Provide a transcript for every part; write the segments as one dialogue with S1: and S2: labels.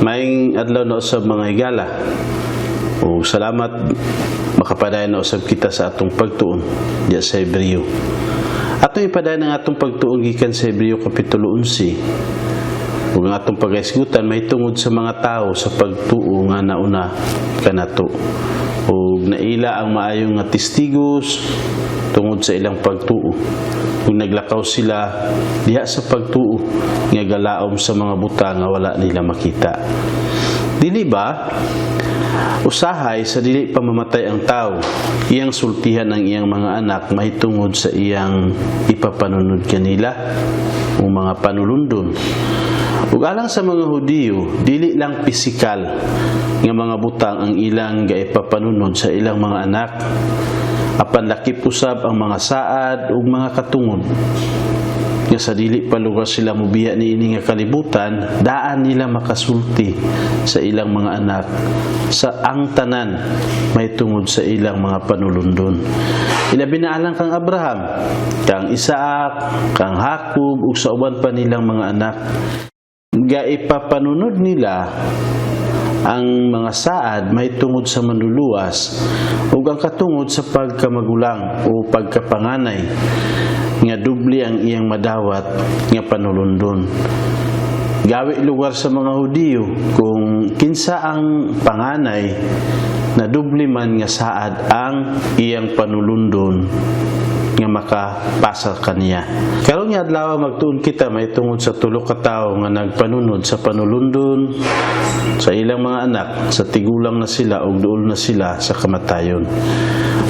S1: Maayong adlaw na usab mga higala. O salamat makapadayon na usab kita sa atong pagtuon diya sa Hebreo. Atong ipadayon ang atong pagtuon gikan sa Hebreo kapitulo 11. Ug ang atong pagaisgutan may tungod sa mga tao sa pagtuo nga nauna kanato. Ug naila ang maayong nga testigos tungod sa ilang pagtuo. Kung naglakaw sila diha sa pagtuo nga galaom sa mga buta nga wala nila makita. Dili ba usahay sa dili pamamatay ang tao, iyang sultihan ang iyang mga anak mahitungod sa iyang ipapanunod kanila o mga panulundon. Ug alang sa mga Hudiyo, dili lang pisikal nga mga butang ang ilang gaipapanunod sa ilang mga anak, apan lakip usab ang mga saad ug mga katungod. Nga sa dili pa lugar sila mobiya niini nga kalibutan, daan nila makasulti sa ilang mga anak sa ang tanan may tungod sa ilang mga panulundon. Ilabi na alang kang Abraham, kang Isaac, kang Jacob ug sa uban pa nilang mga anak. Gaipapanunod nila ang mga saad may tungod sa manluluwas ug ang katungod sa pagkamagulang o pagkapanganay nga dubli ang iyang madawat nga panulundon. Gawi lugar sa mga Hudiyo kung kinsa ang panganay na dubli man nga saad ang iyang panulundon nga makapasa kaniya. Karon nga adlaw magtuon kita may tungod sa tulo ka tawo nga nagpanunod sa panulundon sa ilang mga anak, sa tigulang na sila ug duol na sila sa kamatayon.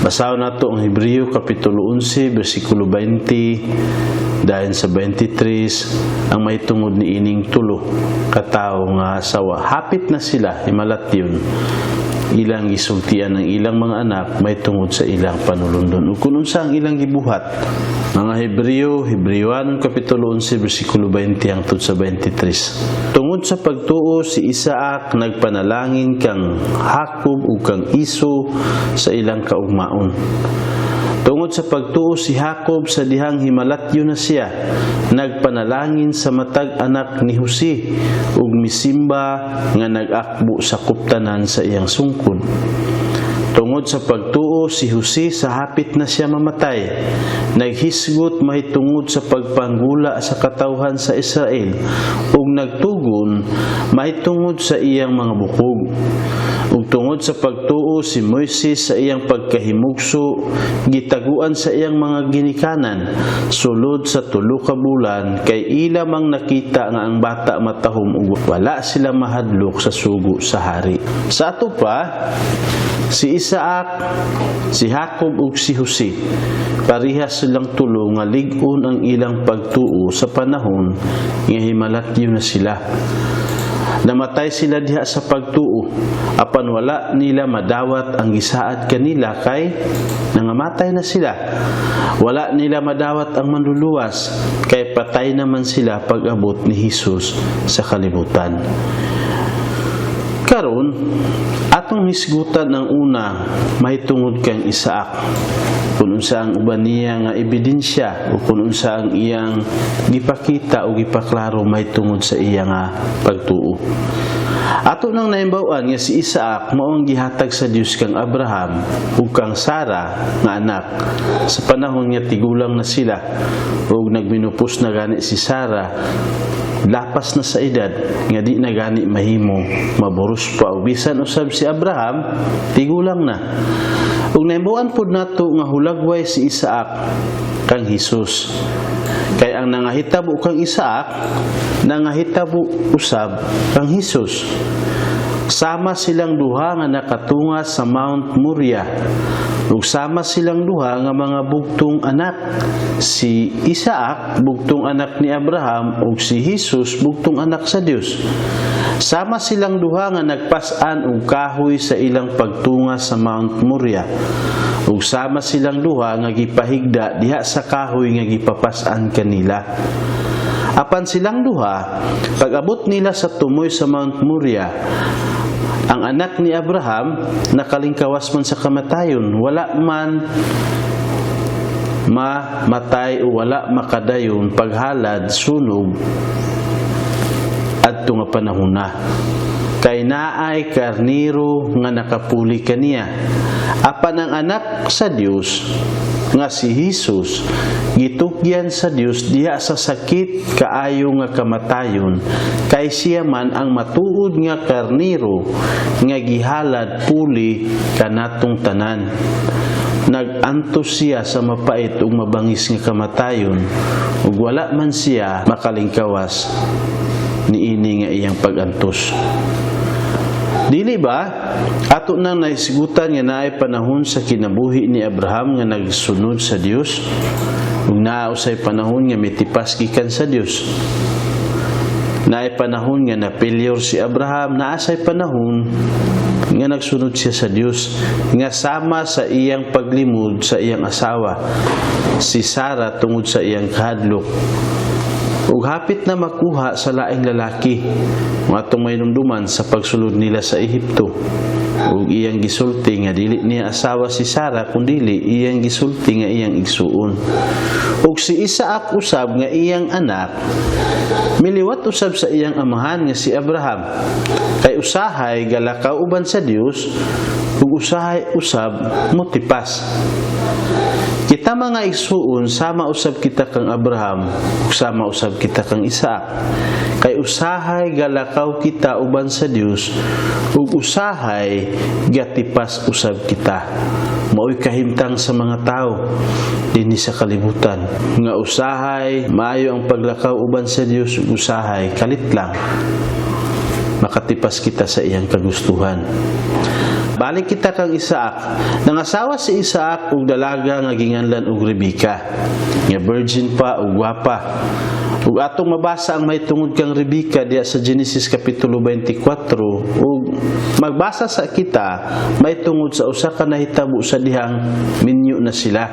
S1: Basahon nato ang Hebreo kapitulo 11 bersikulo 20 dayon sa 23 ang may tungod ni ining tulo ka tawo nga sawa hapit na sila himalatyon ilang gisultian ng ilang mga anak may tungod sa ilang panulundon ug kun unsa ang ilang gibuhat. Mga Hebreoan kapitulo 11 bersikulo 20 hangtod sa 23. Tungod sa pagtuo si Isaac nagpanalangin kang Jacob ug kang Iso sa ilang kaugmaon. Tungod sa pagtuo si Jacob sa dihang himalatyo na siya, nagpanalangin sa matag anak ni Jose ug misimba nga nag-akbo sa kuptanan sa iyang sungkod. Tungod sa pagtuo si Jose sa hapit na siya mamatay, naghisgot mahitungod sa pagpanggula sa katawhan sa Israel ug nagtugon mahitungod sa iyang mga bukog. Ug tungod sa pagtuo si Moises sa iyang pagkahimugso, gitaguan sa iyang mga ginikanan sulod sa 3 ka bulan kay ila mang nakita nga ang bata matahom ug wala sila mahadlok sa sugo sa hari. Sa ato pa si Isaac, si Jacob ug si Jose, parehas silang tulo nga lig-on ang ilang pagtuo sa panahon nga himalatyo na sila. Namatay sila diha sa pagtuo, apan wala nila madawat ang gisaad kanila kay nangamatay na sila. Wala nila madawat ang manluluwas kay patay naman sila pag-abot ni Hesus sa kalibutan. Karon atong hisgutan ang una mahitungod kang Isaac. Kung unsa ang uban niya nga ebidensya o kung unsa ang iyang gipakita o gipaklaro mahitungod sa iya nga pagtuo. Ato nang naimbawan nga si Isaac mao ang gihatag sa Dios kang Abraham ug kang Sara nga anak sa panahon nga tigulang na sila ug nagminupos na gani si Sara lapas na sa edad nga di na gani mahimo maburos pa ug bisan usab si Abraham tigulang na. Ug naimbawan pud nato nga hulagway si Isaac kang Hesus. Kay ang nangahitabo kang Isaac nangahitabo usab kang Hesus. Sama silang duha nga nakatungas sa Mount Moriah. Ug sama silang duha nga mga bugtong anak. Si Isaac bugtong anak ni Abraham ug si Hesus bugtong anak sa Dios. Sama silang duha nga nagpas-an og kahoy sa ilang pagtungas sa Mount Moriah. Ug sama silang duha nga gipahigda diha sa kahoy nga gipapas-an kanila. Apan silang duha, pag-abot nila sa tumoy sa Mount Moriah, ang anak ni Abraham nakalingkawas man sa kamatayon, wala man mamatay o wala makadayon paghalad sunog adto nga panahon na. kay naay karniro nga nakapuli kaniya. Apan ang anak sa Dios nga si Jesus gitukyan sa Dios diha sa sakit kaayo nga kamatayon, kay siya man ang matuod nga karniro nga gihalad puli kanatong tanan. Nag-antos siya sa mapait ug mabangis nga kamatayon, ug wala man siya makalingkawas niini nga iyang pag-antos. Dili ba ato nang naisigutan nga naay panahon sa kinabuhi ni Abraham nga nagsunod sa Dios, ug naa usay panahon nga mitipas gikan sa Dios. Naay panahon nga napilyor si Abraham, naasay panahon nga nagsunod siya sa Dios, nga sama sa iyang paglimod sa iyang asawa si Sarah tungod sa iyang kahadlok, ug hapit na makuha sa laing lalaki nga atong mainumduman sa pagsulod nila sa Ehipto, ug iyang gisulti nga dili niya asawa si Sarah kundili iyang gisulti nga iyang igsuon. Ug si Isaac usab nga iyang anak miliwat usab sa iyang amahan nga si Abraham, kay usahay galakaw uban sa Dios ug usahay usab motipas. Kita mga igsuon, sama usab kita kang Abraham ug sama usab kita kang Isaac, kay usahay galakaw kita uban sa Dios ug usahay gatipas usab kita. Mao'y kahimtang sa mga tao dinhi sa kalibutan nga usahay maayo ang paglakaw uban sa Dios ug usahay kalit lang makatipas kita sa iyang kagustuhan. Balik kita kang Isaac. Nangasawa si Isaac og dalaga nga ginganlan og Rebecca, nga virgin pa ug gwapa. Ug atong mabasa ang may tungod kang Rebecca diya sa Genesis kapitulo 24, ug magbasa sa kita may tungod sa usa ka nahitabo sa dihang minyo na sila.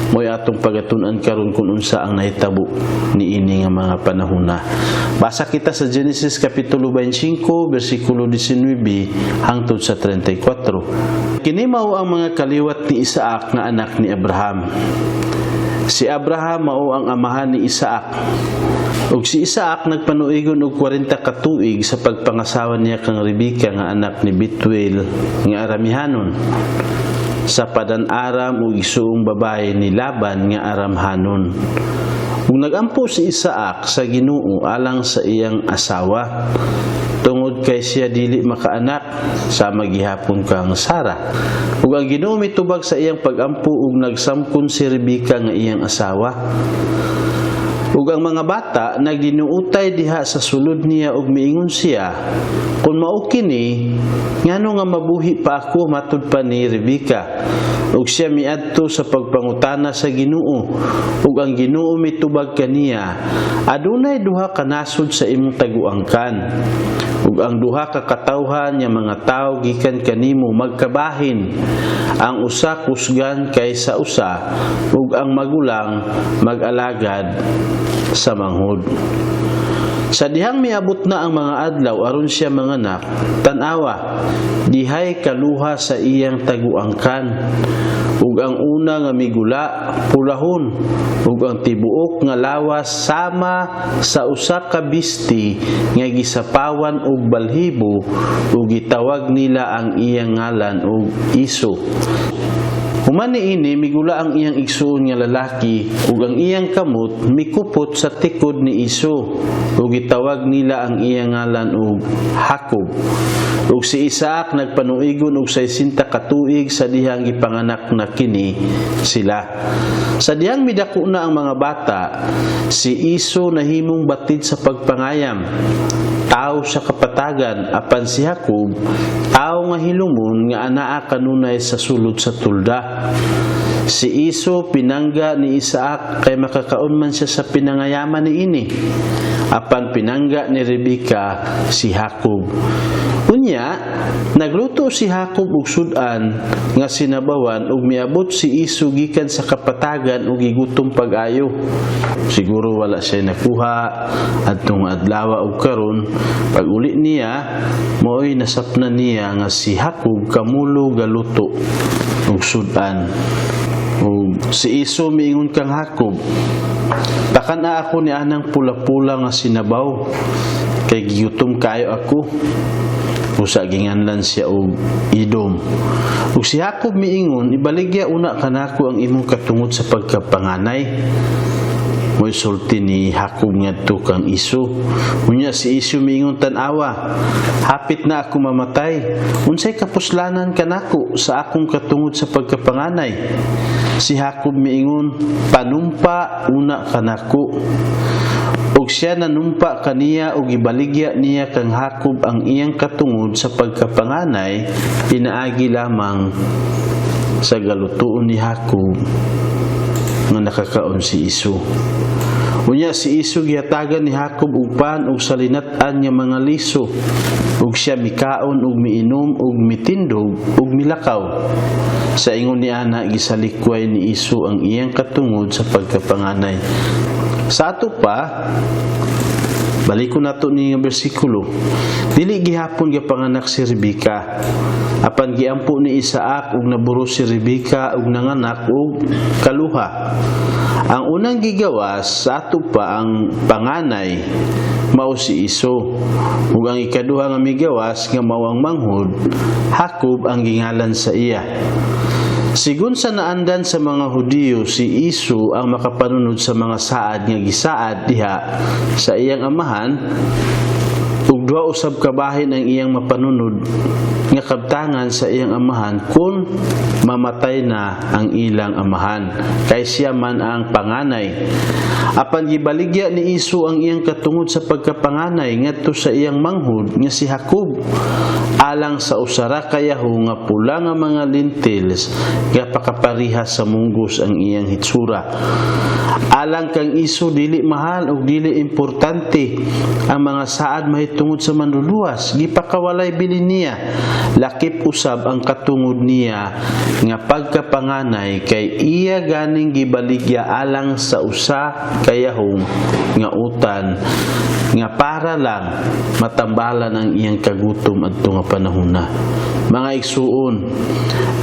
S1: Mo'y atong pagatun-an karon kung unsa ang nahitabo niini nga mga panahona. Basa kita sa Genesis kapitulo 25 bersikulo 19 hangtod sa 34. Kini mao ang mga kaliwat ni Isaac nga anak ni Abraham. Si Abraham mao ang amahan ni Isaac, ug si Isaac nagpanuigon og 40 ka tuig sa pagpangasawa niya kang Rebecca nga anak ni Betuel nga Aramihanon, sa Padan-Aram ug isuong babae ni Laban nga Aramhanon. Ug nagampo si Isaac sa Ginoo alang sa iyang asawa, tungod kay siya dili makaanak sa magihapon kang Sarah. Ug ang Ginoo mitubag sa iyang pagampo ug nagsamkon si Rebecca nga iyang asawa. Ug ang mga bata nagdinuutay diha sa sulod niya ug miingon siya, kung mao kini ngano nga mabuhi pa ako matud pa ni Rebecca. Ug siya miadto sa pagpangutana sa Ginoo, ug ang Ginoo mitubag kaniya, adunay duha ka nasod sa imong taguangkan, ug ang duha ka katawhan nga mga tawo gikan kanimo magkabahin, ang usa kusgan kaysa usa, ug ang magulang mag-alagad sa manghod. Sa dihang miabot na ang mga adlaw aron siya manganak, tan-awa dihay kaluha sa iyang taguangkan, ug ang una nga migula pulahon, ug ang tibuok nga lawas sama sa usa ka bisti nga gisapawan og balhibo, ug gitawag nila ang iyang ngalan og Iso. Human niini migula ang iyang igsuon nga lalaki, ug ang iyang kamot mikupot sa tikod ni Iso, ug gitawag nila ang iyang ngalan og Jacob. Ug si Isaac nagpanuigon og 60 ka tuig sa dihang gipanganak na kini sila. Sa dihang midako na ang mga bata, si Iso nahimong batid sa pagpangayam, tao sa kapatagan, apan si Jacob tao nga hilumon nga anaa kanunay sa sulod sa tulda. Si Iso pinangga ni Isaac kay makakaon man siya sa pinangayaman niini, apan pinangga ni Rebecca si Jacob. Unya, nagluto si Jacob og sudan nga sinabawan ug miabot si Iso gikan sa kapatagan ug gigutom pag-ayo. Siguro wala siya nakuha adtong adlaw ug karon pag uli niya mo'y nasapna niya nga si Jacob kamulo galuto og sudan. Ug si Iso miingon kang Jacob, "Takan na ako ni anang pula-pula nga sinabaw, kay gigutom kayo ako." Usa ginganlan siya og Edom. Ug si Jacob miingon, ibaligya una kanako ang imong katungod sa pagkapanganay. Mo'y sulti ni Jacob ngadto kang Isu. Unya si Isu miingon, tan-awa, hapit na ako mamatay. Unsay kapuslanan kanako sa akong katungod sa pagkapanganay? Si Jacob miingon, panumpa una kanako. Ug siya nanumpa kaniya ug ibaligya niya kang Jacob ang iyang katungod sa pagkapanganay, pinaagi lamang sa galutuon ni Jacob nga nakakaon si Isu. Unya si Isu gihatagan ni Jacob og pan ug salinat-an nga mga liso, ug siya mikaon ug miinom ug mitindog ug milakaw. Sa ingon ni ana gisalikway ni Isu ang iyang katungod sa pagkapanganay. Sa ato pa, balikon nato ni nga bersikulo. Dili gihapon gapanganak si Rebeka. Apan giampo ni Isaac ug naburo si Rebeka ug nanganak og kaluha. Ang unang gigawas sa ato pa ang panganay mao si Isu. Ug ang ikaduha nga migawas nga mao ang manghud, Jacob ang gingalan sa iya. Sigun sa naandan sa mga Hudiyo, si Isu ang makapanunod sa mga saad nga gisaad diha sa iyang amahan, ug duha usab ka bahin ang iyang mapanunod nga kabtangan sa iyang amahan kung mamatay na ang ilang amahan, kay siya man ang panganay. Apan gibaligya ni Isu ang iyang katungod sa pagkapanganay ngadto sa iyang manghud nga si Jacob, alang sa usara kayaho nga pula nga mga lentils nga pakaparihas sa munggos ang iyang hitsura. Alang kang Isu dili mahal ug dili importante ang mga saad mahitungod sa manluluwas, gipakawalay bilin niya. Lakip usab ang katungod niya nga pagkapanganay kay iya ganing gibaligya alang sa usa kayahong nga utan nga para lang matambalan ang iyang kagutom adto nga panahona. Mga igsuon,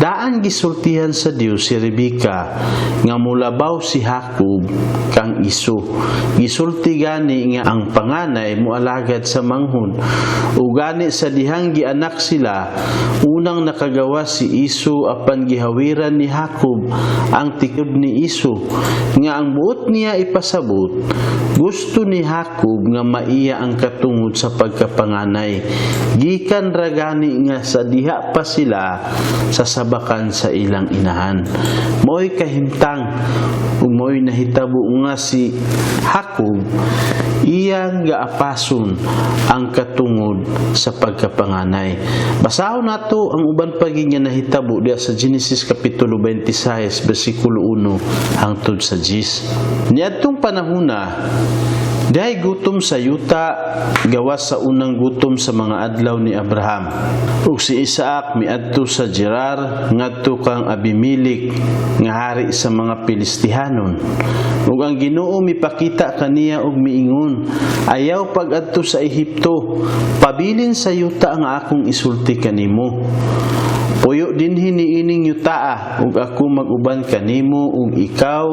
S1: daan gisultihan sa Dios si Rebeka nga mulabaw si Jacob kang Isu. Gisulti gani nga ang panganay moalagad sa manghud. Ug gani sa dihang gianak sila, unang nakagawa si Isu apan gihawiran ni Jacob ang tikod ni Isu nga ang buot niya ipasabot. Gusto ni Jacob nga maiya ang katungod sa pagkapanganay. Gikan ra gani nga sa diha pa sila sa sabakan sa ilang inahan. Mo'y kahimtang ug mo'y nahitabo nga si Jacob iyang gaapason ang katungod sa pagkapanganay. Basahon nato ang uban pa nga nahitabo diha sa Genesis kapitulo 26 bersikulo 1 hangtod sa 10. Niadtong panahona, dahay gutom sa yuta gawas sa unang gutom sa mga adlaw ni Abraham. Ug si Isaac miadto sa Gerar ngadto kang Abimelech nga hari sa mga Pilistihanon. Ug ang Ginoo mipakita kaniya og miingon, ayaw pag-adto sa Ehipto, pabilin sa yuta nga akong isulti kanimo. Puyo dinhi niining yutaa ug ako mag-uban kanimo ug ikaw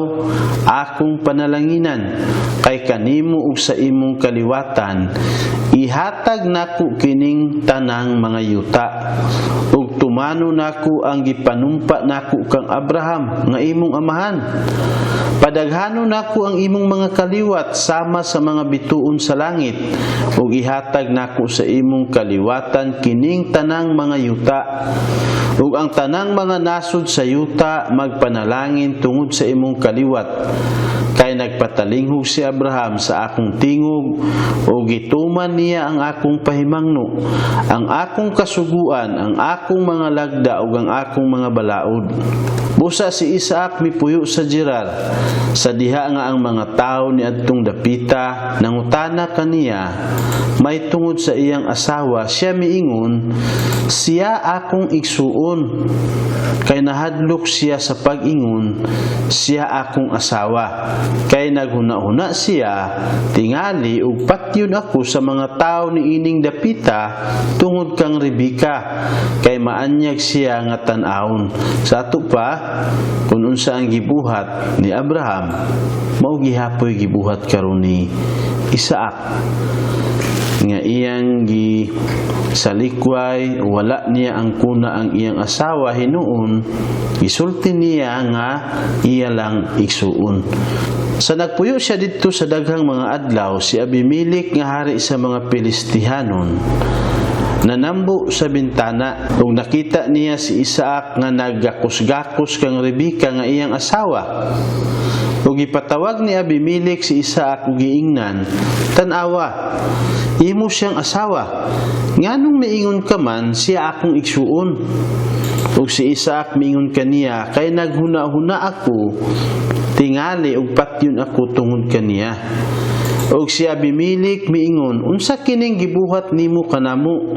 S1: akong panalanginan kay kanimo ug sa imong kaliwatan ihatag nako kining tanang mga yuta ug tumano nako ang gipanumpa nako kang Abraham nga imong amahan. Padaghanon nako ang imong mga kaliwat sama sa mga bituon sa langit ug ihatag nako sa imong kaliwatan kining tanang mga yuta. Ug ang tanang mga nasod sa yuta magpanalangin tungod sa imong kaliwat. Kay nagpatalinghog si Abraham sa akong tingog o gituman niya ang akong pahimangno, ang akong kasuguan, ang akong mga lagda ug ang akong mga balaod. Busa si Isaac mipuyo sa Gerar, sa diha nga ang mga tao ni adtong dapita nangutana kaniya may tungod sa iyang asawa. Siya miingon, siya akong igsuon, kay nahadlok siya sa pag-ingon, siya akong asawa. Kay naghuna-huna siya, tingali ug patyon ako sa mga tao ni ining dapita tungod kang Rebeka, kay maanyag siya nga tan-awon. Sa ato pa, kung unsa ang gibuhat ni Abraham, mao gihapoy gibuhat karon ni Isaac. nga iyang salikway, wala niya ang kuna ang iyang asawa hinuon, gisulti niya nga iya lang igsuon. Sa nagpuyo siya dito sa daghang mga adlaw, si Abimelech nga hari sa mga Pilistihanon nanambo sa bintana ug nakita niya si Isaac nga naggakos-gakos kang Rebeka nga iyang asawa. Ug ipatawag ni Abimelech si Isaac ug giingnan, "Tan-awa, imo siyang asawa. Nganong miingon ka man siya akong igsuon?" Ug si Isaac miingon kaniya, "Kay naghuna-huna ako, tingali ug patyon ako tungod kaniya." Og si Abimelech miingon, "Unsa kining gibuhat nimo kanamo?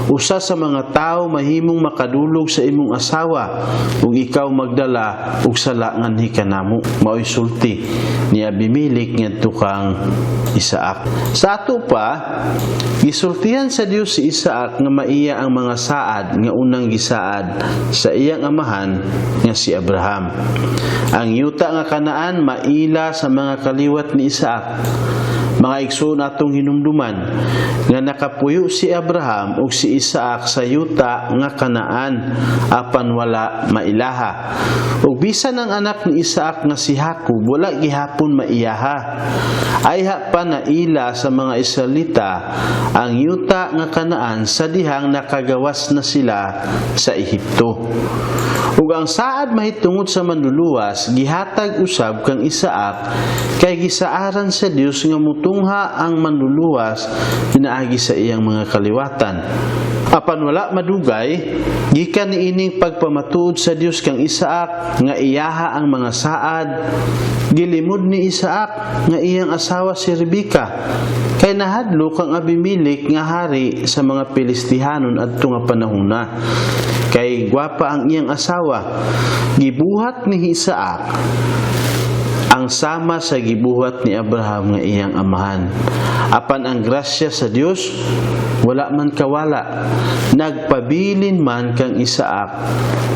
S1: Usa sa mga tao mahimong makadulog sa imong asawa ug ikaw magdala og sala nganhi kanamo." Mao'y sulti ni Abimelech ngadto kang Isaac. Sa ato pa, gisultihan sa Dios si Isaac nga maiya ang mga saad nga unang gisaad sa iyang amahan nga si Abraham. Ang yuta nga Kanaan maila sa mga kaliwat ni Isaac. Mga igsoon atong hinumduman nga nakapuyo si Abraham ug si Isaac sa yuta nga Kanaan apan wala mailaha. Ug bisan ang anak ni Isaac nga si Jacob wala gihapon maiyaha. Ayha pa naila sa mga Israelita ang yuta nga Kanaan sa dihang nakagawas na sila sa Ehipto. Ug ang saad mahitungod sa manluluwas gihatag usab kang Isaac kay gisaaran sa Dios nga mutungha ang manluluwas pinaagi sa iyang mga kaliwatan. Apan wala madugay gikan niining pagpamatuod sa Dios kang Isaac nga iyaha ang mga saad, gilimod ni Isaac nga iyang asawa si Rebeka kay nahadlo kang Abimelech nga hari sa mga Pilistihanon adto nga panahona. Kay gwapa ang iyang asawa, gibuhat ni Isaac ang sama sa gibuhat ni Abraham nga iyang amahan. Apan ang grasya sa Dios wala man kawala, nagpabilin man kang Isaac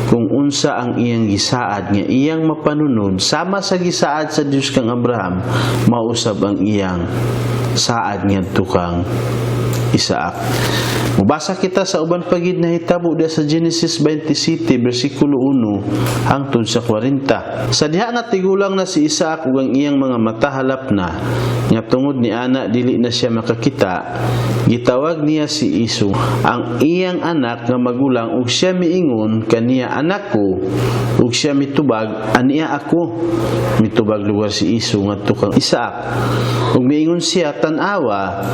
S1: kung unsa ang iyang gisaad nga iyang mapanunod sama sa gisaad sa Dios kang Abraham, mausab ang iyang saad ngadto kang Isaac. Mubasa kita sa uban pagid na hitabo diha sa Genesis 27 bersikulo 1 hangtod sa 40. Sa diha nga tigulang na si Isaac ug ang iyang mga mata halap na nga tungod ni ana dili na siya makakita, gitawag niya si Isu ang iyang anak nga magulang ug siya miingon kaniya, "Anak ko," ug siya mitubag, "Aniya ako." Mitubag lugar si Isu ngadto kang Isaac. Ug miingon siya, "Tan-awa,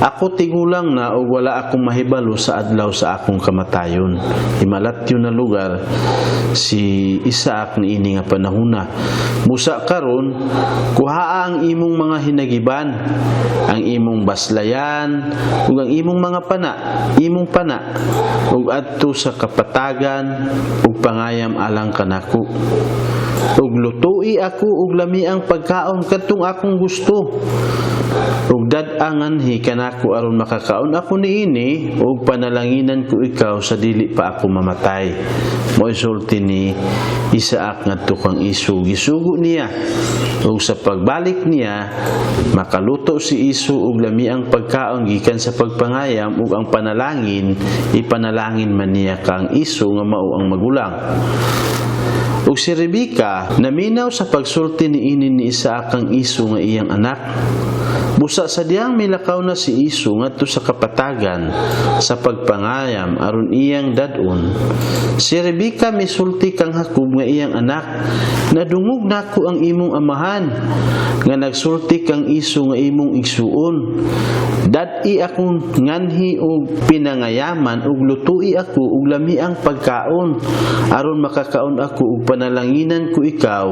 S1: ako tigulang na ug wala akong mahibalo sa adlaw sa akong kamatayon." Himalatyo na lugar si Isaac niini nga panahona. Busa karon kuhaa ang imong mga hinagiban, ang imong baslayan ug ang imong mga imong pana ug adto sa kapatagan ug pangayam alang kanako. Ug lutoi ako ug lami ang pagkaon kadtong akong gusto. Ug dad-anganhi kanako aron makakaon ako niini ug panalanginan ko ikaw sa dili pa ako mamatay. Mo'y sulti ni Isaac ngadto kang Isu. Gisugo niya ug sa pagbalik niya makaluto si Isu ug lami ang pagkaon gikan sa pagpangayam ug ang panalangin ipanalangin man niya kang Isu nga mao ang magulang. Ug si Rebeka naminaw sa pagsulti niini ni Isaac kang Isu nga iyang anak. Busa sa diyang milakaw na si Isu ngadto sa kapatagan sa pagpangayam aron iyang dadon. Si Rebeka misulti kang Jacob nga iyang anak, "Nadungog nako ang imong amahan nga nagsulti kang Isu nga imong igsuon. Dad-i akong nganhi og pinangayaman ug lutoi ako ug lami ang pagkaon aron makakaon ako ug panalanginan ko ikaw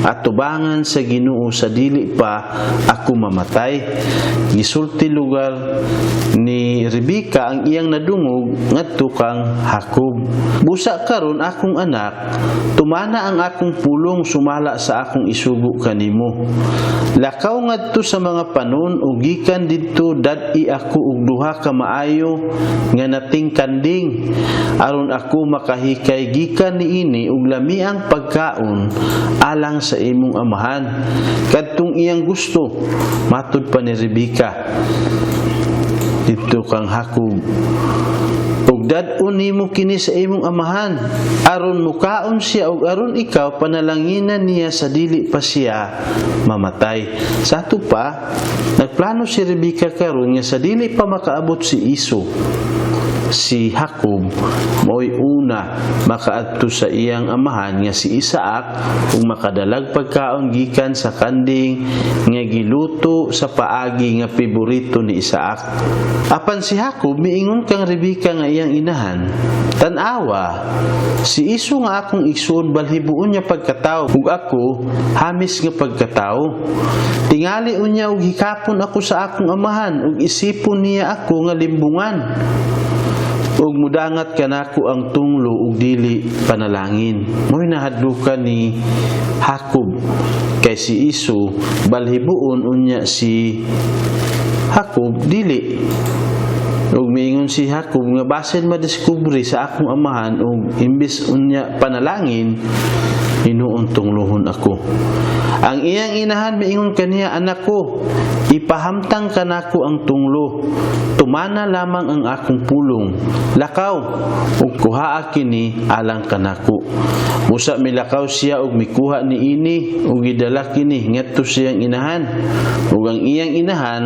S1: at tubangan sa Ginoo sa dili pa ako mamatay." Gisulti lugar ni Rebeka ang iyang nadungog ngadto kang Jacob. "Busa karon akong anak, tumana ang akong pulong sumala sa akong isugo kanimo. Lakaw ngadto sa mga panon ug gikan didto dad-i ako og duha ka maayo nga natingkanding aron ako makahikay gikan niini ug lami ang pagkaon alang sa imong amahan." Kadtong iyang gusto, matud pa ni Rebeka. dito kang Hakob. Ug dad-on nimo kini sa imong amahan aron mukaon siya ug aron ikaw panalanginan niya sa dili pa siya mamatay. Sa ato pa nagplano si Rebecca karon nga sa dili pa makaabot si Iso, si Hakob mao'y una makaadto sa iyang amahan nga si Isaac ug makadalag pagkaon gikan sa kanding nga giluto sa paagi nga paborito ni Isaac. Apan si Hakob miingon kang Rebecca nga iyang inahan, tan-awa, si Iso nga akong igsoon balhibuon niya pagkatao ug ako hamis nga pagkatao. Tingali unya ug hikapon ako sa akong amahan ug isipon niya ako nga limbungan. Ug mudangat kanako ang tunglo ug dili panalangin. Mo'y nahadlukan ni Hakob kay si Iso balhibuon unya si Hakob dili. Ug miingon si Hakob nga basin madiskubre sa akong amahan ug imbis unya panalangin hinuon tunglohon ako. Ang iyang inahan miingon kaniya, anak ko, ipahamtang kanako ang tunglo. Tumana lamang ang akong pulong. Lakaw ug kuhaa kini alang kanako. Busa milakaw siya ug mikuha ni ini ug gidala kini ngadto siyang inahan. Ug ang iyang inahan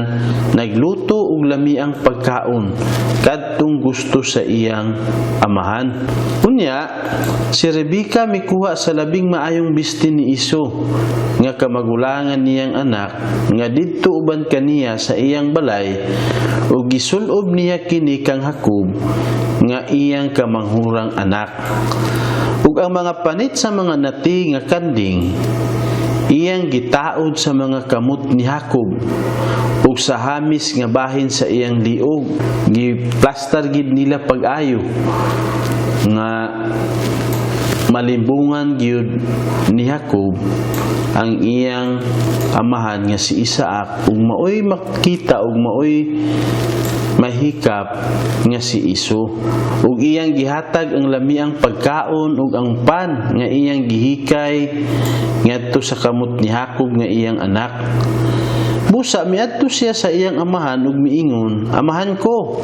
S1: nagluto og lamiang pagkaon kadtong gusto sa iyang amahan. Unya si Rebecca mikuha sa labing maayong bisti ni Iso nga kamagulangan niyang anak nga didto uban kaniya sa iyang balay ug gisulob niya kini kang Hakob nga iyang kamanghurang anak. Ug ang mga panit sa mga nati nga kanding iyang gitaod sa mga kamot ni Hakob ug sa hamis nga bahin sa iyang liog giplastar gid nila pag-ayo nga malimbungan gyud ni Hakob ang iyang amahan nga si Isaac ug maoy makita ug maoy mahikap nga si Iso ug iyang gihatag ang lamiang pagkaon ug ang pan nga iyang gihikay ngadto sa kamot ni Hakob nga iyang anak. Busa miadto siya sa iyang amahan ug miingon, amahan ko.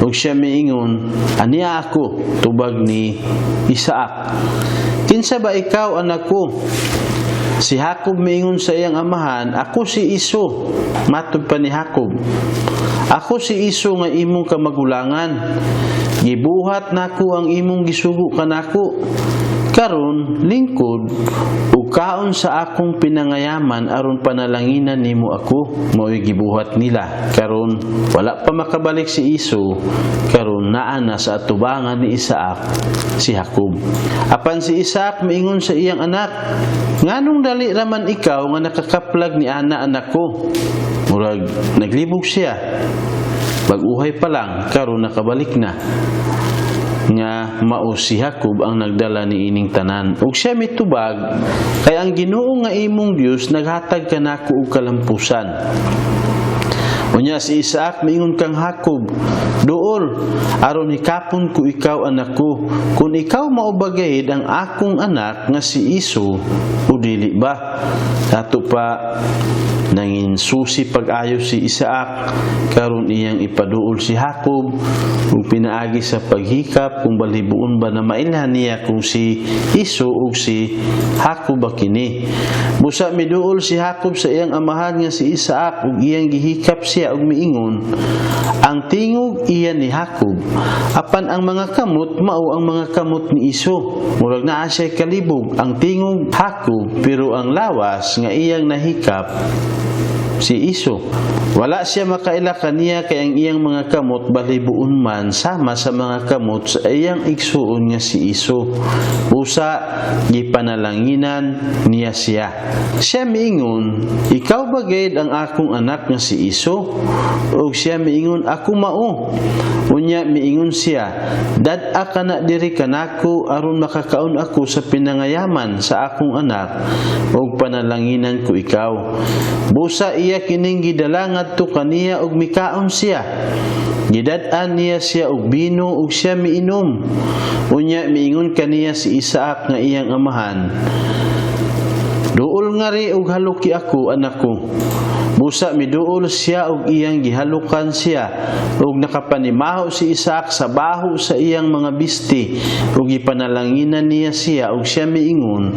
S1: Ug siya miingon, aniya ako, tubag ni Isaac. Kinsa ba ikaw, anak ko? Si Hakob miingon sa iyang amahan, ako si Iso. Matod pa ni Hakob, ako si Iso nga imong kamagulangan. Gibuhat nako ang imong gisugo kanako. Karon lingkod ug kaon sa akong pinangayaman aron panalanginan nimo ako. Mao'y gibuhat nila. Karon wala pa makabalik si Iso. Karon naa na sa atubangan ni Isaac si Hakob. Apan si Isaac miingon sa iyang anak, nganong dali raman ikaw nga nakakaplag ni ana anak ko? Murag naglibog siya. Bag-uhay pa lang, karon nakabalik na. Nga mao si Hakob ang nagdala ni ining tanan. Ug siya mitubag kay ang Ginoo nga imong Dios naghatag kanako og kalampusan. Unya si Isaac miingon kang Hakob, duol aron hikapon ko ikaw anak ko. Kung ikaw maubagayid ang akong anak nga si Iso o dili ba? Dato pa nangin susi pag-ayo si Isaac karon iyang ipaduol si Hakob ug pinaagi sa paghikap kung balhibuon ba na mailhan niya kung si Iso ug si Hakob ba kini. Busa miduol si Hakob sa iyang amahan nga si Isaac ug iyang gihikap siya ug miingon, ang tingog iya ni Hakob apan ang mga kamot mao ang mga kamot ni Iso. Murag naa siya kalibog, ang tingog Hakob pero ang lawas nga iyang nahikap si Iso. Wala siya makaila kaniya kay ang iyang mga kamot balhibuon man sama sa mga kamot sa iyang igsuon nga si Iso. Busa gipanalanginan niya siya. Siya miingon, ikaw ba gayud ang akong anak nga si Iso? Ug siya miingon, ako mao. Unya miingon siya, dad-a kana diri kanako aron makakaon ako sa pinangayaman sa akong anak ug panalanginan ko ikaw. Busa iya kining gidala ngadto kaniya ug mikaon siya. Gidad-an niya siya og bino ug siya miinom. Unya miingon kaniya si Isaac nga iyang amahan, duol nga ri og haluki ako anak ko. Busa miduol siya og iyang gihalukan siya ug nakapanimaho si Isaac sa baho sa iyang mga bisti ug gipanalanginan niya siya ug siya miingon,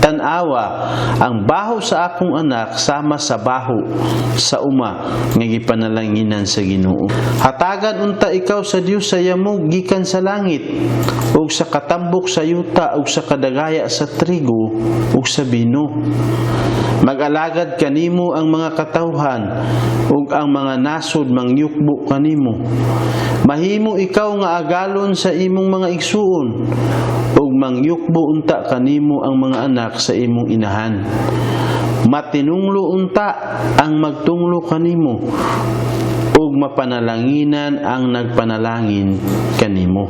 S1: tan-awa, ang baho sa akong anak sama sa baho sa uma nga gipanalanginan sa Ginoo. Hatagan unta ikaw sa Dios sa yamog gikan sa langit ug sa katambok sa yuta ug sa kadagaya sa trigo ug sa bino. Mag-alagad kanimo ang mga katawhan ug ang mga nasod mangyukbo kanimo. Mahimo ikaw nga agalon sa imong mga igsuon ug mangyukbo unta kanimo ang mga anak sa imong inahan. Matinunglo unta ang magtunglo kanimo ug mapanalanginan ang nagpanalangin kanimo.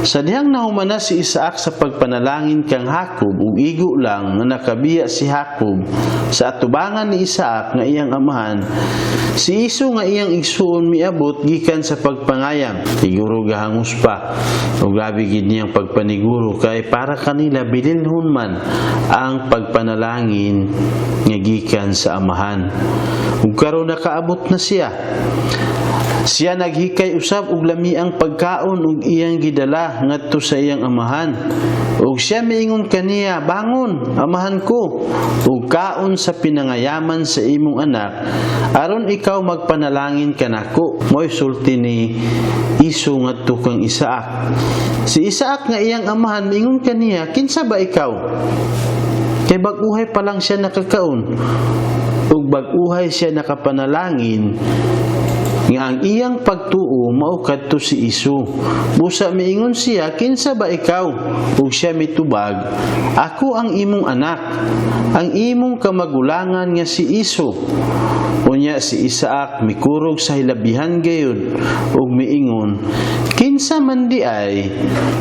S1: Sa dihang nahumana si Isaac sa pagpanalangin kang Jacob ug igo lang nga nakabiya si Jacob sa atubangan ni Isaac nga iyang amahan, si Iso nga iyang igsuon miabot gikan sa pagpangayam. Siguro gahangos pa ug gabi gid niyang pagpaniguro kay para kanila bilinhon man ang pagpanalangin nga gikan sa amahan. Ug karon nakaabot na siya. Siya naghikay usab og lamiang pagkaon ug iyang gidala ngadto sa iyang amahan. Ug siya miingon kaniya, bangon, amahan ko, ug kaon sa pinangayaman sa imong anak, aron ikaw magpanalangin kanako. Moy sulti ni Iso ngadto kang Isaac. Si Isaac nga iyang amahan miingon kaniya, kinsa ba ikaw? Kay bag-uhay pa lang siya nakakaon. Ug bag-uhay siya nakapanalangin nga ang iyang pagtuo mao kadto si Iso. Busa miingon siya, kinsa ba ikaw? Ug siya mitubag, ako ang imong anak, ang imong kamagulangan nga si Iso. Unya si Isaac mikurog sa hilabihan gayud ug miingon, kinsa man di ay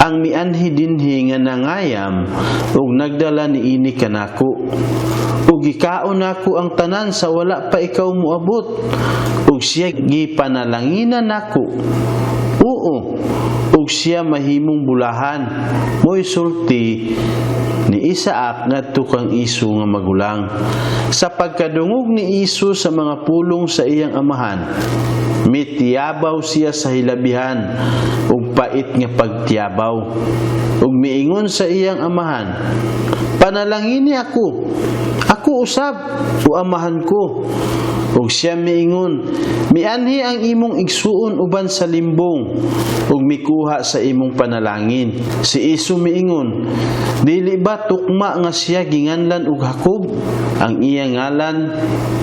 S1: ang mianhi dinhi nga nangayam ug nagdala niini kanako. Ug gikaon nako ang tanan sa wala pa ikaw moabot. Ug siya gipanalanginan nako. Oo, ug siya mahimong bulahan. Moy sulti ni Isaac ngadto kang Iso nga magulang. Sa pagkadungog ni Iso sa mga pulong sa iyang amahan, mitiyabaw siya sa hilabihan ug pait nga pagtiyabaw. Ug miingon sa iyang amahan, panalangini ako. Ako usab o amahan ko. Ug siya miingon, mianhi ang imong igsuon uban sa limbong ug mikuha sa imong panalangin. Si Iso miingon, dili ba tukma nga siya ginganlan og Jacob? Ang iyang ngalan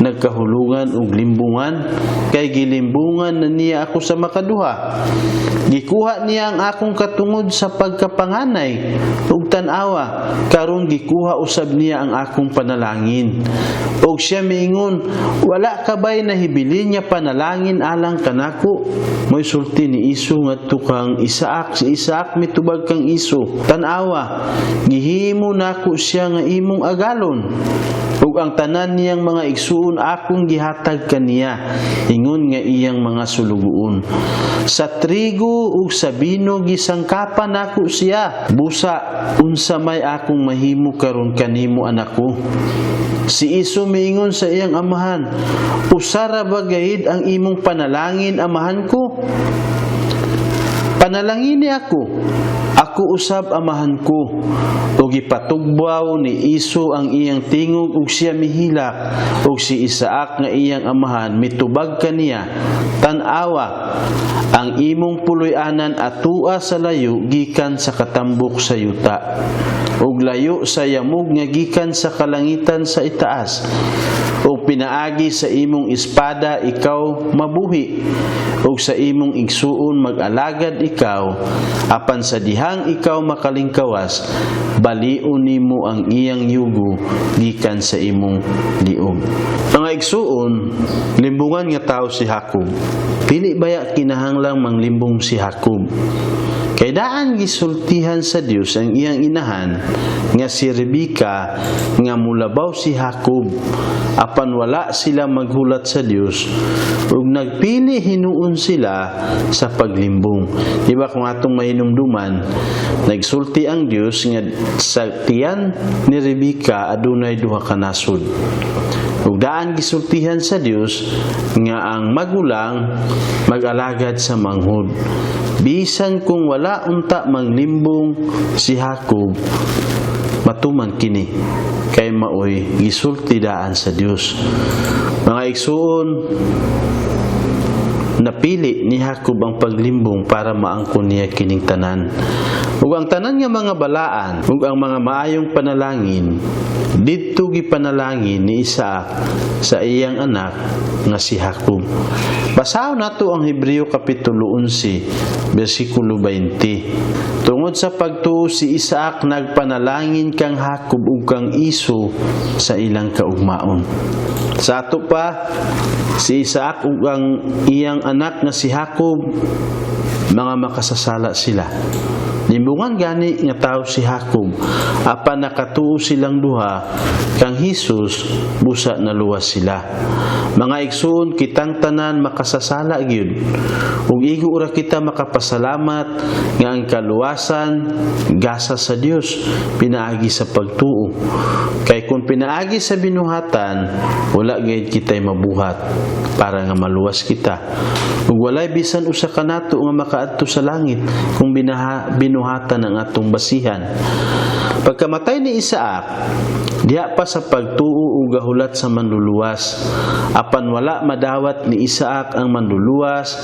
S1: nagkahulungan og limbungan, kay gilimbungan na niya ako sa makaduha. Gikuha niya ang akong katungod sa pagkapanganay ug tan-awa, karon gikuha usab niya ang akong panalangin. Ug siya miingon, wala ka ba'y nahibilin niya panalangin alang kanako? Moy sulti ni Iso ngadto kang Isaac. Si Isaac mitubag kang Iso, tan-awa, gihimo nako siya nga imong agalon. Ug ang tanan niyang mga igsuon akong gihatag kaniya, ingon nga iyang mga sulugoon. Sa trigo ug sa bino gisangkapan nako siya. Busa unsa may akong mahimo karon kanimo anako? Si Iso miingon sa iyang amahan, usara ba gayud ang imong panalangin, amahan ko? Panalangini ako, ako usab amahan ko. Ug ipatugbaw ni Iso ang iyang tingog ug siya mihilak. Ug si Isaac nga iyang amahan mitubag kaniya, tan-awa, ang imong puloy-anan atua sa layo gikan sa katambok sa yuta, ug layo sa yamog nga gikan sa kalangitan sa itaas. Ug pinaagi sa imong espada ikaw mabuhi, ug sa imong igsuon mag-alagad ikaw, apan sa dihang ikaw makalingkawas, balion nimo ang iyang yugo gikan sa imong liog. Mga igsuon, limbungan nga tao si Jacob. Pili baya kinahanglang manglimbong si Jacob? Kay daan gisultihan sa Dios ang iyang inahan nga si Rebecca nga mulabaw si Jacob, apan wala sila maghulat sa Dios ug nagpili hinuon sila sa paglimbong. Diba kung atong mahinumduman, nagsulti ang Dios nga sa tiyan ni Rebecca adunay duha ka nasod. Ug daan gisultihan sa Dios nga ang magulang mag-alagad sa manghod. Bisan kung wala unta manglimbong si Jacob, matuman kini kay maoy gisulti daan sa Dios. Mga igsuon, napili ni Jacob ang paglimbong para maangkon niya kining tanan. Ug ang tanan nga mga balaan ug ang mga maayong panalangin didto gipanalangin ni Isaac sa iyang anak nga si Jacob. Basahon nato ang Hebreo kapitulo 11 bersikulo 20. Tungod sa pagtuo si Isaac nagpanalangin kang Jacob ug kang Iso sa ilang kaugmaon. Sa ato pa si Isaac ug ang iyang anak nga si Jacob mga makasasala sila. Limbungan gani nga tao si Jacob apan nakatuo silang duha kang Hesus busa naluwas sila. Mga igsoon, kitang tanan makasasala gyud ug igo ura kita makapasalamat nga ang kaluwasan gasa sa Dios pinaagi sa pagtuo. Kay kung pinaagi sa binuhatan wala gayud kitay mabuhat para nga maluwas kita. Ug walay bisan usa kanato nga makaadto sa langit kung binuhatan ang atong basihan. Pagkamatay ni Isaac, diha pa sa pagtuo ug gahulat sa manluluwas. Apan wala madawat ni Isaac ang manluluwas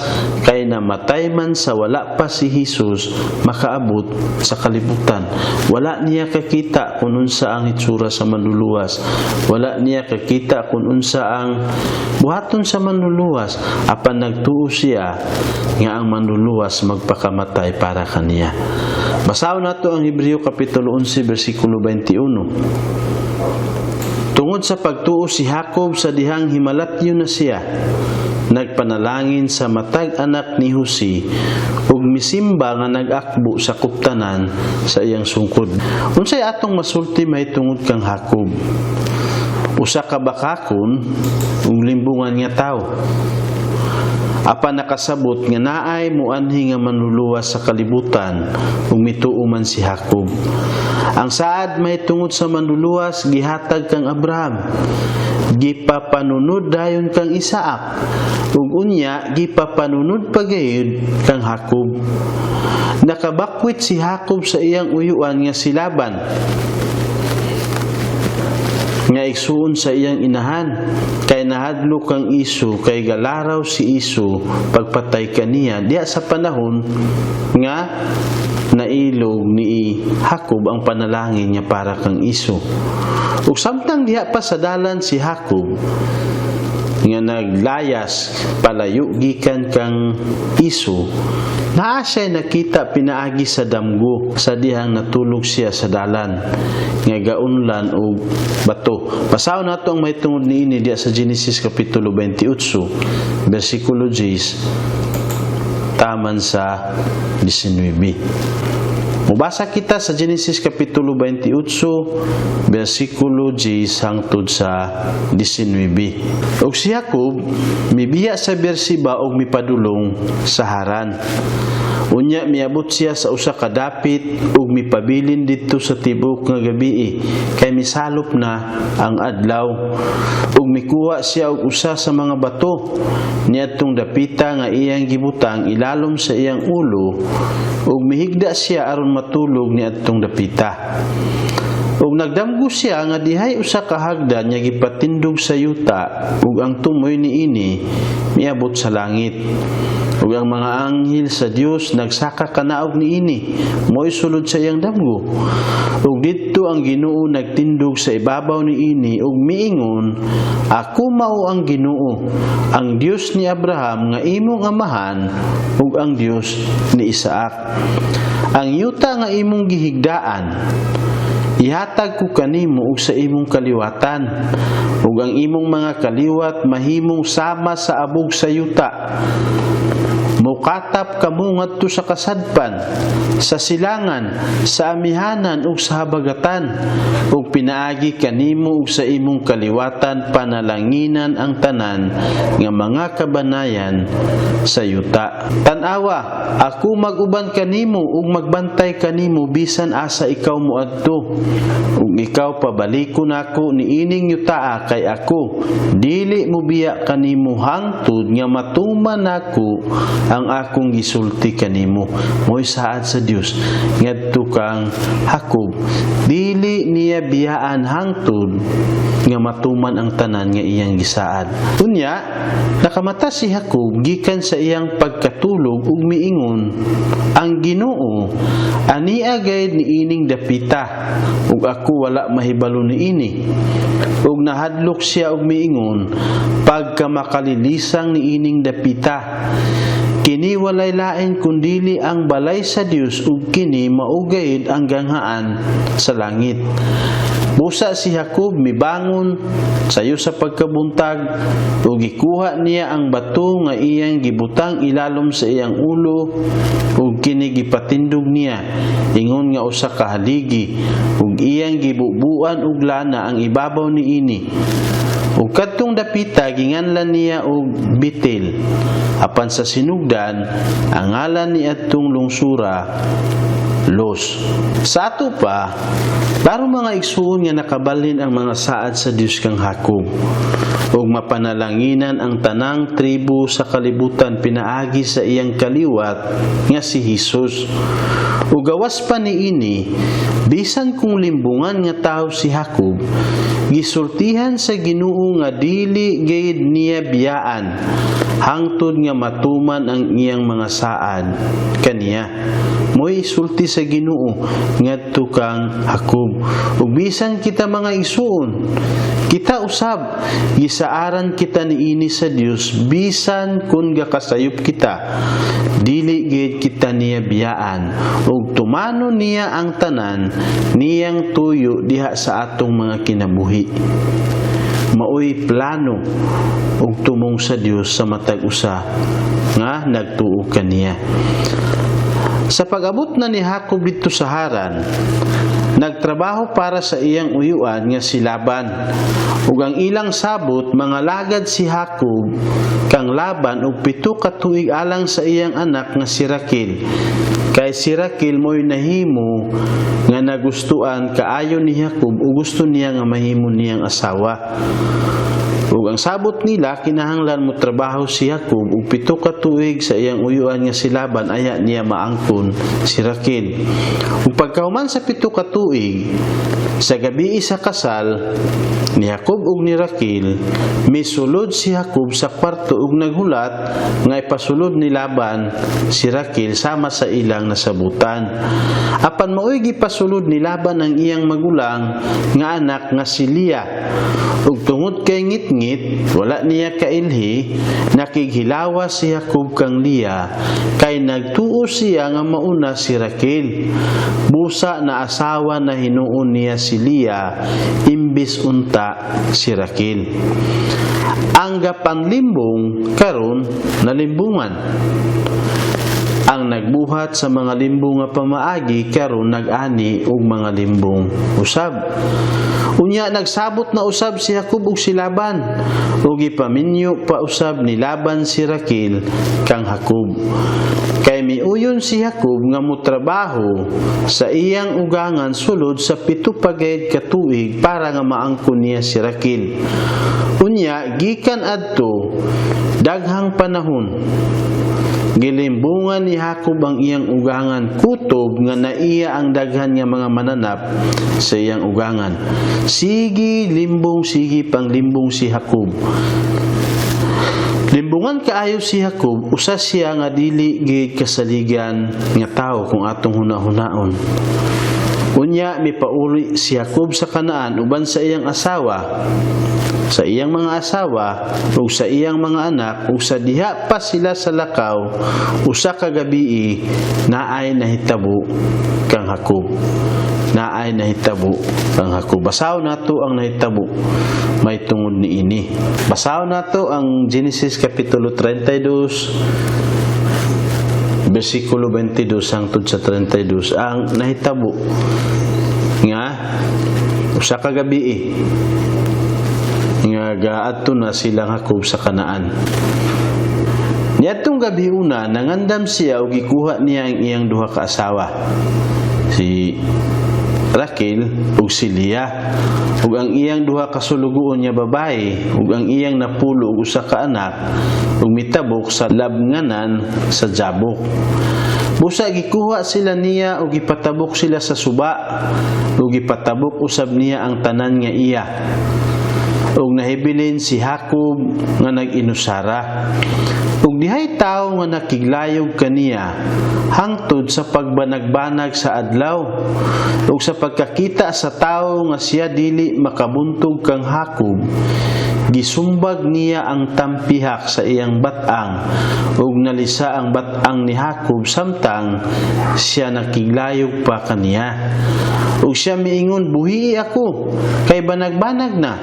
S1: kay namatay man sa wala pa si Hesus makaabot sa kalibutan. Wala niya kakita kung unsa ang itsura sa manluluwas. Wala niya kakita kung unsa ang buhaton sa manluluwas. Apan nagtuo siya nga ang manluluwas magpakamatay para kaniya. Basahon nato ang Hebreo kapitulo 11 bersikulo 21. Tungod sa pagtuo si Jacob sa dihang himalatyo na siya, nagpanalangin sa matag anak ni Jose ug misimba nga nag-akbo sa kuptanan sa iyang sungkod. Unsay atong masulti mahitungod kang Jacob? Usa ka bakakon ug limbungan nga tawo. Apan nakasabot nga naay muanhi nga manluluwas sa kalibutan ug mituo man si Jacob. Ang saad mahitungod sa manluluwas gihatag kang Abraham. Gipapanunod dayon kang Isaac ug unya gipapanunod pagayud kang Jacob. Nakabakwit si Jacob sa iyang uyuan nga si Laban nga igsuon sa iyang inahan kay nahadlo kang Iso kay galaraw si Iso pagpatay kaniya diya sa panahon nga nailog ni Jacob ang panalangin niya para kang Iso. Ug samtang diha pa sa dalan si Jacob nga naglayas palayo gikan kang Iso, naa siya nakita pinaagi sa damgo sa dihang natulog siya sa dalan nga gaunlan og bato. Basahon nato ang mahitungod niini diya sa Genesis kapitulo 28 bersikulo 10 taman sa 19. Mubasa kita sa Genesis kapitulo 28 bersikulo 10 hangtod sa 19. Og si Jacob mibiya sa Beersheba og mipadulong sa Haran. Unya miabot siya sa usa ka dapit ug mipabilin didto sa tibok nga gabii kay misalop na ang adlaw. Ug mikuha siya og usa sa mga bato niadtong dapita nga iyang gibutang ilalom sa iyang ulo ug mihigda siya aron matulog niadtong dapita. Ug nagdamgo siya nga dihay usa ka hagdan nga gipatindog sa yuta ug ang tumoy niini miabot sa langit. Ug ang mga anghel sa Dios nagsaka kanaog niini mo'y sulod sa iyang damgo. Ug didto ang Ginoo nagtindog sa ibabaw niini ug miingon, ako mao ang Ginoo, ang Dios ni Abraham nga imong amahan ug ang Dios ni Isaac. Ang yuta nga imong gihigdaan ihatag ko kanimo ug sa imong kaliwatan ug ang imong mga kaliwat mahimong sama sa abog sa yuta. Mukatap kamo ngadto sa kasadpan, sa silangan, sa amihanan ug sa habagatan, ug pinaagi kanimo ug sa imong kaliwatan panalanginan ang tanan nga mga kabanayan sa yuta. Tan-awa, ako mag-uban kanimo ug magbantay kanimo bisan asa ikaw moadto, ug ikaw pabalikon nako niining yutaa kay ako dili mo biya kanimo hangtod nga matuman nako ang akong gisulti kanimo. Mo'y saad sa Dios ngadto kang Hakob, dili niya biyaan hangtod nga matuman ang tanan nga iyang gisaad. Unya nakamata si Hakob gikan sa iyang pagkatulog ug miingon, ang Ginoo ania gayud niining dapita ug ako wala mahibalo niini. Ug nahadlok siya og miingon, pagka makalilisang niining dapita, kini walay lain kundili ang balay sa Dios ug kini maugayid ang ganghaan sa langit. Busa si Hakob mibangon sayo sa pagkabuntag ug gikuha niya ang bato nga iyang gibutang ilalom sa iyang ulo ug kini gipatindog niya ingon nga usa ka haligi ug iyang gibubuan og lana ang ibabaw niini. Ug kadtong dapita ginganlan niya og Betel, apan sa sinugdan ang ngalan ni adtong lungsura Los. Sa ato pa, baro mga igsuon nga nakabalhin ang mga saad sa Dios kang Hakob ug mapanalanginan ang tanang tribo sa kalibutan pinaagi sa iyang kaliwat nga si Hesus. Ug gawas pa niini, bisan kung limbungan nga tawo si Hakob, gisultihan sa Ginoo nga dili gayud niya biyaan hangtod nga matuman ang iyang mga saad kaniya. Mo'y sulti sa Ginoo ngadto kang Hakob. Ug bisan kita mga igsuon, kita usab gisaaran kita niini sa Dios bisan kun gakasayop kita, dili gayud kita niya biyaan ug tumanon niya ang tanan niyang tuyo diha sa atong mga kinabuhi. Maoy plano ug tumong sa Dios sa matag usa nga nagtuo kaniya. Sa pag-abot na ni Hakob dito sa Haran, nagtrabaho para sa iyang uyuan nga si Laban. Ug ang ilang sabot mga lagad si Hakob kang Laban ug 7 ka tuig alang sa iyang anak nga si Raquel. Kay si Raquel mo'y nahimo nga nagustuhan kaayo ni Hakob ug gusto niya nga mahimo niyang asawa. Ug ang sabot nila kinahanglan mo trabaho si Hakob ug 7 ka tuig sa iyang uyuan nga si Laban aya niya maangkon si Raquel. Ug pagkahuman sa 7 ka tuig sa gabi sa kasal ni Hakob ug ni Raquel, misulod si Hakob sa kwarto ug naghulat nga ipasulod ni Laban si Raquel sama sa ilang nasabutan. Apan maoy gipasulod ni Laban ang iyang magulang nga anak nga si Leah. Ug tungod kay ngit-ngit wala niya kailhi, nakighilawa si Hakob kang Leah kay nagtuo siya nga mauna si Raquel. Busa na asawa na hinuon niya si Leah imbis unta si Raquel. Ang gapanglimbong karon nalimbungan. Ang nagbuhat sa mga limbong nga pamaagi karon nag-ani og mga limbong usab. Unya nagsabot na usab si Hakob ug si Laban ug ipaminyo pa usab ni Laban si Raquel kang Hakob. Kay miuyon si Hakob nga motrabaho sa iyang ugangan sulod sa 7 pa gayud ka tuig para nga maangkon niya si Raquel. Unya gikan adto daghang panahon gilimbungan ni Hakob ang iyang ugangan kutob nga naiya ang daghan nga mga mananap sa iyang ugangan. Sige limbong, sige panglimbong si Hakob. Limbungan kaayo si Hakob, usa siya nga dili gayud kasaligan nga tawo kung atong hunahunaon. Unya mipauli si Hakob sa Kanaan uban sa iyang asawa, sa iyang mga asawa ug sa iyang mga anak ug sa diha pa sila sa lakaw usa ka gabii naay nahitabo kang Hakob. Naay nahitabo kang Hakob. Basahon nato ang nahitabo may tungod niini. Basahon nato ang Genesis kapitulo 32 bersikulo 22 hangtod sa 32 ang nahitabo nga usa ka gabi nga gaadto na silang Jacob sa Kanaan. Niadtong gabi una nangandam siya ug gikuha niya ang iyang duha ka asawa, si Raquel ug si Leah, ug ang iyang duha ka sulugoon niya babae ug ang iyang napulo ug usa ka anak ug mitabok sa labnganan sa Jabok. Busa gikuha sila niya ug gipatabok sila sa suba ug gipatabok usab niya ang tanan nga iya. Ug nahibilin si Jacob nga nag-inusara. Ug dihay tawo nga nakiglayog kaniya hangtod sa pagbanag-banag sa adlaw ug sa pagkakita sa tawo nga siya dili makabuntog kang Jacob, gisumbag niya ang tampihak sa iyang batang ug nalisa ang batang ni Jacob samtang siya nakiglayog pa kaniya. Ug siya miingon, buhi ako kay banag-banag na.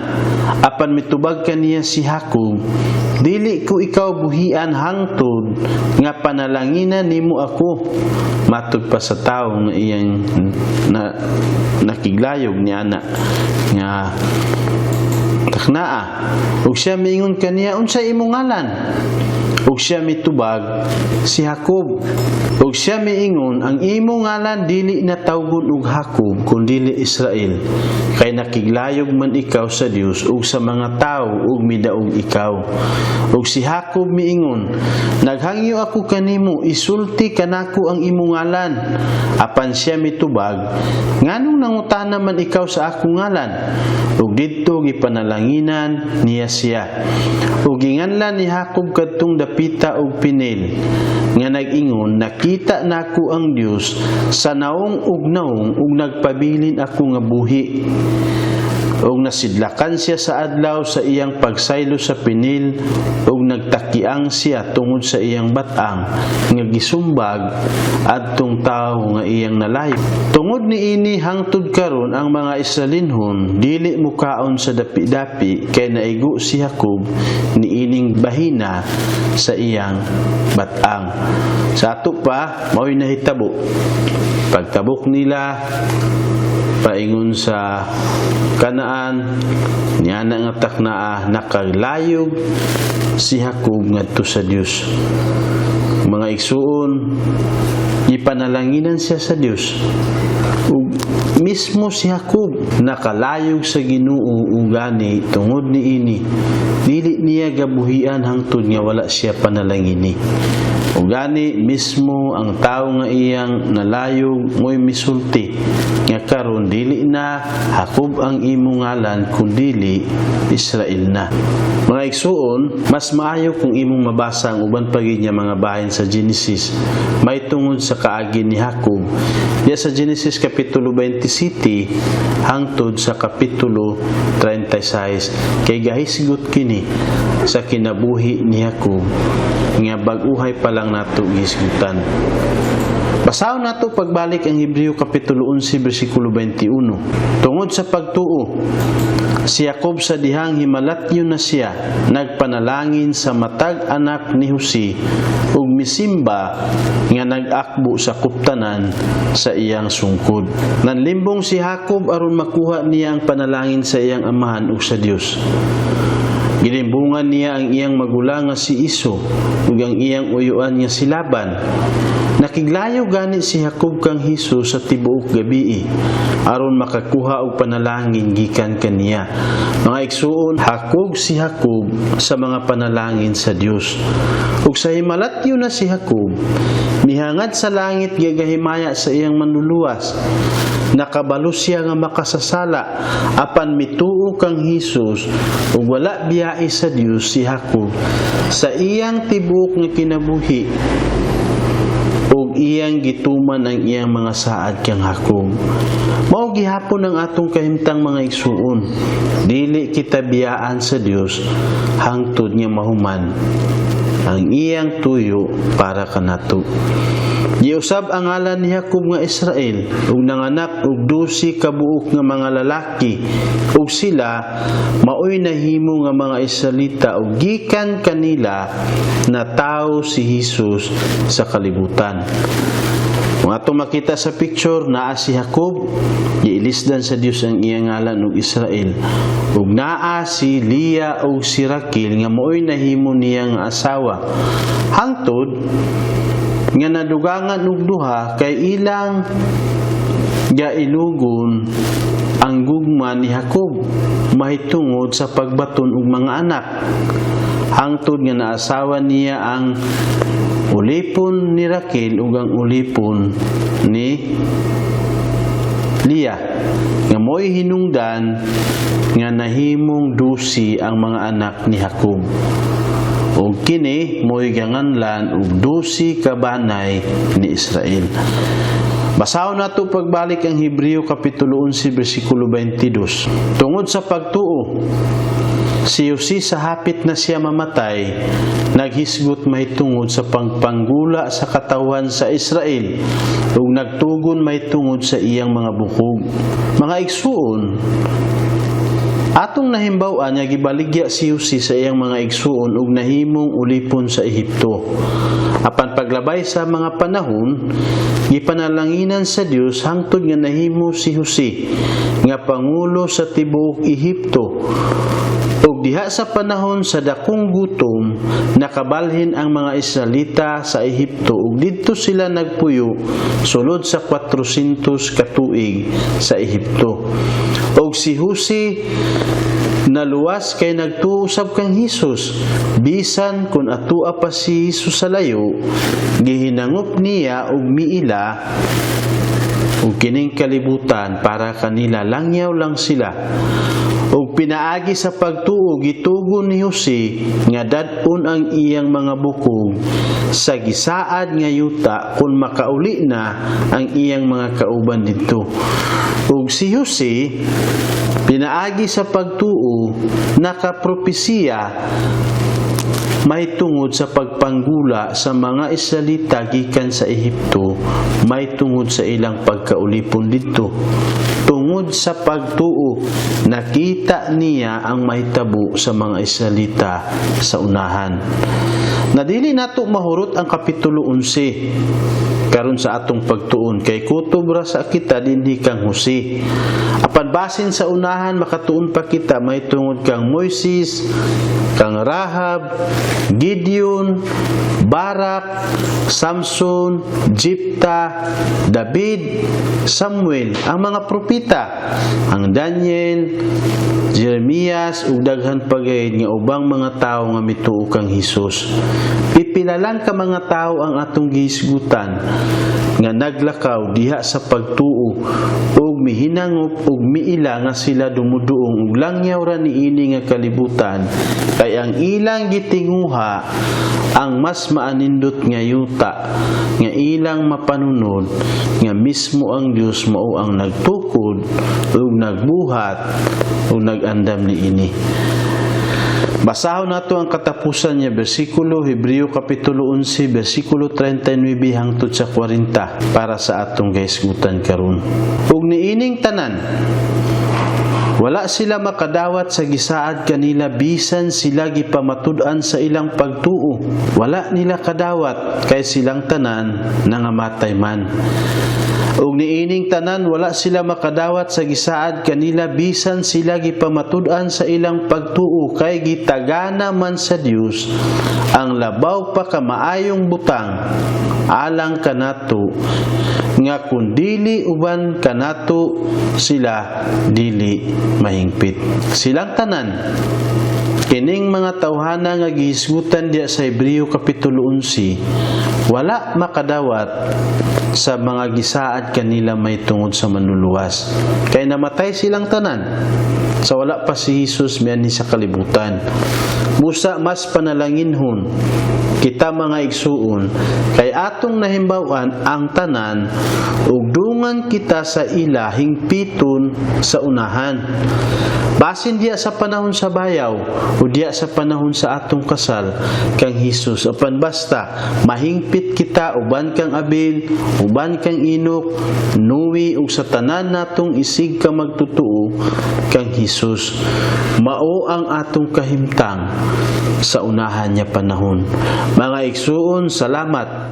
S1: Apan mitubag kaniya si Jacob, dili ko ikaw buhian hangtod nga panalanginan nimo ako. Matug pa sa tawo nga iyang nakiglayog ni ana nga taknaa. Ug siya miingon kaniya, unsay imong ngalan? Ug siya mitubag, si Jacob. Ug siya miingon, ang imong ngalan dili na tawgon og Jacob kundi Israel, kay nakiglayog man ikaw sa Dios ug sa mga tawo ug midaog ikaw. Ug si Jacob miingon, naghangyo ako kanimo, isulti kanako ang imong ngalan. Apan siya mitubag, nganong nangutana man ikaw sa akong ngalan? Ug didto gipanalanginan niya siya. Ug ginganlan ni Jacob kadtong dapita ug Pinel nga nag-ingon, nakita nako ang Dios sa naong ug nagpabilin ako nga buhi. Ug nasidlakan siya sa adlaw sa iyang pagsaylo sa Pinel ug nagtakiang siya tungod sa iyang batang nga gisumbag adtong tawo nga iyang nalayo. Tungod niini hangtod karon ang mga Israelinhon dili mukaon sa dapi-dapi kay naigo si Jacob niining bahina sa iyang batang. Sa ato pa mao'y nahitabo. Pagtabok nila paingon sa Kanaan, niya na nga taknaa, nakaglayog si Jacob ngadto sa Dios. Mga igsuon, ipanalanginan siya sa Dios. Ug mismo si Jacob nakalayog sa Ginoo ug gani tungod niini dili niya gabuhian hangtod nga wala siya panalangini. Ug gani mismo ang tawo nga iyang nalayog mo'y misulti nga karon dili na Jacob ang imong ngalan kundi Israel na. Mga igsuon, mas maayo kung imong mabasa ang uban pagid nga mga bahin sa Genesis may tungod sa kaagi ni Jacob. Diya sa Genesis kapitulo 27 hangtod sa kapitulo 36 kay gahisgot kini sa kinabuhi ni Jacob nga bag-uhay pa lang nato gisgutan. Basahon nato pagbalik ang Hebreo kapitulo 11 bersikulo 21. Tungod sa pagtuo, si Jacob sa dihang himalatyo na siya nagpanalangin sa matag anak ni Jose ug misimba nga nag-akbo sa kuptanan sa iyang sungkod. Nanlimbong si Jacob aron makuha niya ang panalangin sa iyang amahan ug sa Dios. Gilimbungan niya ang iyang magulang nga si Iso ug ang iyang uyuan nga si Laban. Nakiglayo gani si Jacob kang Hesus sa tibuok gabii aron makakuha og panalangin gikan kaniya. Mga igsuon, hakog si Jacob sa mga panalangin sa Dios. Ug sa himalatyo na si Jacob, mihangad sa langit gagahimaya sa iyang manluluwas. Nakabalo siya nga makasasala apan mituo kang Hesus ug wala biyae sa Dios si Jacob sa iyang tibuok nga kinabuhi ug iyang gituman ang iyang mga saad kang Jacob. Mao gihapon ang atong kahimtang mga igsuon, dili kita biyaan sa Dios hangtod nga mahuman ang iyang tuyo para kanato. Giusab ang ngalan ni Jacob nga Israel, ug nanganak og 12 kabuok nga mga lalaki, ug sila maoy nahimo nga mga Israelita, ug gikan kanila na tao si Jesus sa kalibutan. Kung ato makita sa picture, naa si Jacob, giilisdan sa Dios ang iyang ngalan og Israel, ug naa si Leah ug si Raquel nga maoy nahimo niya nga asawa. Hangtod nga nadugangan og duha kay ilang gailugon ang gugma ni Jacob mahitungod sa pagbaton og mga anak. Hangtod nga naasawa niya ang ulipon ni Raquel ug ang ulipon ni Leah, nga mo'y hinungdan nga nahimong 12 ang mga anak ni Jacob. O kini mo'y ganganlan og 12 kabanay ni Israel. Basahon nato pagbalik ang Hebreo kapitulo 11 bersikulo 22. Tungod sa pagtuo, si Jose sa hapit na siya mamatay, naghisgot mahitungod sa pangpanggula sa katawan sa Israel, ug nagtugon mahitungod sa iyang mga bukog. Mga igsuon, atong nahimbawan nga gibaligya si Jose sa iyang mga igsuon ug nahimong ulipon sa Ehipto. Apan paglabay sa mga panahon, gipanalanginan sa Dios hangtod nga nahimo si Jose nga pangulo sa tibuok Ehipto. Ug diha sa panahon sa dakong gutom, nakabalhin ang mga Israelita sa Ehipto ug didto sila nagpuyo sulod sa 400 ka tuig sa Ehipto. Ug si Jose naluwas kay nagtuusab kang Hesus, bisan kun atua pa si Hesus sa layo, gihinangop niya og miila ug kining kalibutan para kanila langyaw lang sila. Ug pinaagi sa pagtuo gitugon ni Jose nga dad-on ang iyang mga bukog sa gisaad nga yuta kung makauli na ang iyang mga kauban dito. Ug si Jose pinaagi sa pagtuo nakapropesiya mahitungod sa pagpanggula sa mga Israelita gikan sa Ehipto, mahitungod sa ilang pagkaulipon dito. Tungod sa pagtuo, nakita niya ang mahitabo sa mga Israelita sa unahan. Nadili nato mahurot ang kapitulo 11 karon sa atong pagtuon kay kutob ra sa kita dinhi kang Jose. Apan basin sa unahan makatuon pa kita mahitungod kang Moises, kang Rahab, Gideon, Barak, Samson, Jepta, David, Samuel, ang mga propeta, ang Daniel, Jeremias ug daghan pa gayud nga ubang mga tawo nga mituo kang Hesus. Pipilalang ka mga tawo ang atong gihisgutan nga naglakaw diha sa pagtuo ug mihinangop ug miila nga sila dumuduong ug langyaw ra niini nga kalibutan kay ang ilang gitinguha ang mas maanindot nga yuta nga ilang mapanunod nga mismo ang Dios mao ang nagtukod ug nagbuhat ug nagandam niini. Basahon nato ang katapusan niya bersikulo Hebreo kapitulo 11 bersikulo 39 hangtod sa 40 para sa atong gahisgutan karon. Ug niining tanan, wala sila makadawat sa gisaad kanila bisan sila gipamatud-an sa ilang pagtuo. Wala nila kadawat kay silang tanan nangamatay man. Ug niining tanan wala sila makadawat sa gisaad kanila bisan sila gipamatud-an sa ilang pagtuo kay gitagana man sa Dios ang labaw pa ka maayong butang alang kanato nga kun dili uban kanato sila dili mahingpit. Silang tanan kining mga tawhana nga gihisgutan diya sa Hebreo kapitulo 11 wala makadawat sa mga gisaad kanila may tungod sa manluluwas kay namatay silang tanan sa wala pa si Hesus mianhi sa kalibutan. Busa mas panalanginhon kita mga igsuon, kay atong nahimbawan ang tanan ug dungan kita sa ila hingpiton sa unahan. Basin diya sa panahon sa bayaw o diya sa panahon sa atong kasal kang Hesus, apan basta mahingpit kita uban kang Abel, uban kang Inok, Nuwi ug sa tanan natong isig ka magtutuo kang Hesus. Mao ang atong kahimtang sa unahan niya panahon. Mga igsuon, salamat